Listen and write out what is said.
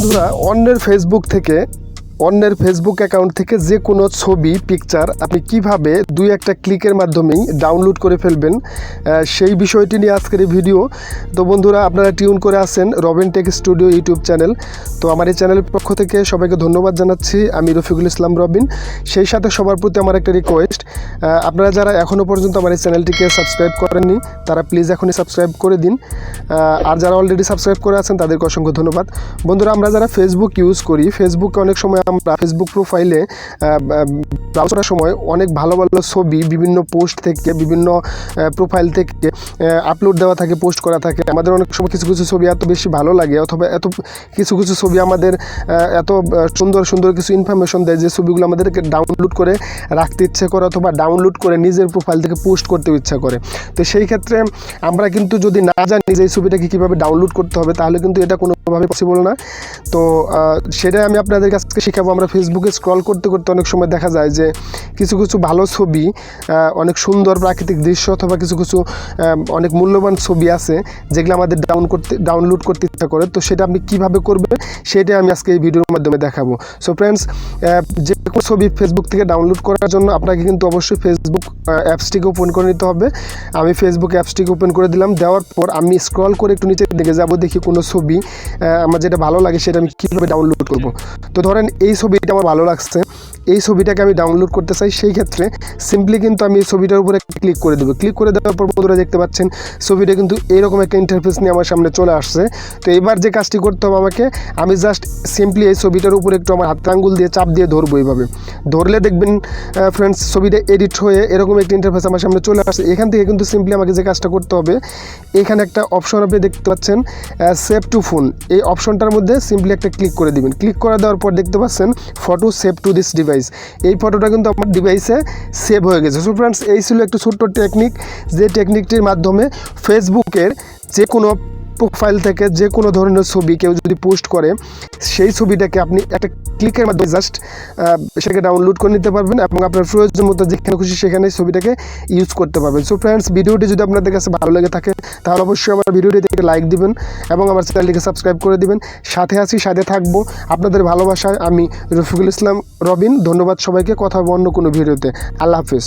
বন্ধুরা অন্যের Facebook account থেকে যে কোনো ছবি পিকচার আপনি কিভাবে দুই একটা ক্লিকের মাধ্যমেই ডাউনলোড করে ফেলবেন সেই বিষয়টি নিয়ে আজকের এই ভিডিও। তো বন্ধুরা আপনারা টিউন করে আছেন Robin take studio YouTube channel. তো আমার এই চ্যানেলের পক্ষ থেকে সবাইকে ধন্যবাদ জানাচ্ছি। আমি রফিকুল ইসলাম রবিন। সেই সাথে সবার প্রতি আমার একটা রিকোয়েস্ট, আপনারা যারা এখনও পর্যন্ত আমার এই চ্যানেলটিকে সাবস্ক্রাইব করেননি তারা প্লিজ এখনই সাবস্ক্রাইব করে দিন, আর যারা অলরেডি সাবস্ক্রাইব করে আছেন তাদেরকে অসংখ্য ধন্যবাদ। বন্ধুরা আমরা যারা ফেসবুক ইউজ করি, ফেসবুকে অনেক সময় আমরা ফেসবুক প্রোফাইলে ব্রাউজ করার সময় অনেক ভালো ভালো ছবি বিভিন্ন পোস্ট থেকে বিভিন্ন প্রোফাইল থেকে আপলোড দেওয়া থাকে, পোস্ট করা থাকে। আমাদের অনেক সময় কিছু কিছু ছবি এত বেশি ভালো লাগে অথবা কিছু ছবি আমাদের এত সুন্দর কিছু ইনফরমেশন দেয় যে ছবিগুলো আমাদেরকে ডাউনলোড করে রাখতে ইচ্ছে করে অথবা ডাউনলোড করে নিজের প্রোফাইল থেকে পোস্ট করতে ইচ্ছা করে। তো সেই ক্ষেত্রে আমরা কিন্তু যদি না জানি যে এই ছবিটাকে কীভাবে ডাউনলোড করতে হবে তাহলে কিন্তু এটা কোনোভাবে পসিবল না। তো সেটাই আমি আপনাদের কাছে শেখাবো। আমরা ফেসবুকে স্ক্রল করতে করতে অনেক সময় দেখা যায় যে কিছু ভালো ছবি, অনেক সুন্দর প্রাকৃতিক দৃশ্য অথবা কিছু অনেক মূল্যবান ছবি আছে যেগুলো আমাদের ডাউনলোড করতে ইচ্ছা করে। তো সেটা আপনি কীভাবে করবেন সেটাই আমি আজকে এই ভিডিওর মাধ্যমে দেখাবো। সো ফ্রেন্ডস, যে কোনো ছবি ফেসবুক থেকে ডাউনলোড করার জন্য আপনাকে কিন্তু অবশ্যই ফেসবুক অ্যাপসটিকে ওপেন করে নিতে হবে। আমি ফেসবুক অ্যাপসটিকে ওপেন করে দিলাম। দেওয়ার পর আমি স্ক্রল করে একটু নিচের দিকে যাব, দেখি কোনো ছবি আমার যেটা ভালো লাগে সেটা আমি কীভাবে ডাউনলোড করব। তো ধরেন এই ছবিটা আমার ভালো লাগছে, এই ছবিটাকে আমি ডাউনলোড করতে চাই। সেই ক্ষেত্রে সিম্পলি কিন্তু আমি এই ছবিটার উপরে ক্লিক করে দেবো। ক্লিক করে দেওয়ার পর বন্ধুরা দেখতে পাচ্ছেন ছবিটা কিন্তু এইরকম একটা ইন্টারফেস নিয়ে আমার সামনে চলে আসছে। তো এবার যে কাজটি করতে হবে আমাকে, আমি জাস্ট সিম্পলি এই ছবিটার উপরে একটু আমার হাতের আঙ্গুল দিয়ে চাপ দিয়ে ধরবো। এইভাবে ধরলে দেখবেন ফ্রেন্ডস ছবিটা এডিট হয়ে এরকম একটা ইন্টারফেস আমার সামনে চলে আসছে। এখান থেকে কিন্তু সিম্পলি আমাকে যে কাজটা করতে হবে, এখানে একটা অপশন আপনি দেখতে পাচ্ছেন সেভ টু ফোন, এই অপশনটার মধ্যে সিম্পলি একটা ক্লিক করে দিবেন। ক্লিক করে দেওয়ার পর দেখতে পাচ্ছেন photo save to this device, এই ফটোটা কিন্তু আমার ডিভাইসে সেভ হয়ে গেছে। সো ফ্রেন্ডস, এই ছিল একটু ছোট্ট টেকনিক, যে টেকনিকটির মাধ্যমে ফেসবুকের যে কোনো প্রোফাইল থেকে যে কোনো ধরনের ছবি কেউ যদি পোস্ট করে সেই ছবিটাকে আপনি একটা ক্লিকের মাধ্যমে জাস্ট সেটাকে ডাউনলোড করে নিতে পারবেন এবং আপনার প্রয়োজন মতো যেখানে খুশি সেখানে ছবিটাকে ইউজ করতে পারবেন। সো ফ্রেন্ডস, ভিডিওটি যদি আপনাদের কাছে ভালো লেগে থাকে তাহলে অবশ্যই আমার ভিডিওটিতে একটা লাইক দিবেন এবং আমার চ্যানেলটিকে সাবস্ক্রাইব করে দিবেন। সাথে থাকবো আপনাদের ভালোবাসায়। আমি রফিকুল ইসলাম রবিন। ধন্যবাদ সবাইকে। কথা হবে অন্য কোনো ভিডিওতে। আল্লাহ হাফিজ।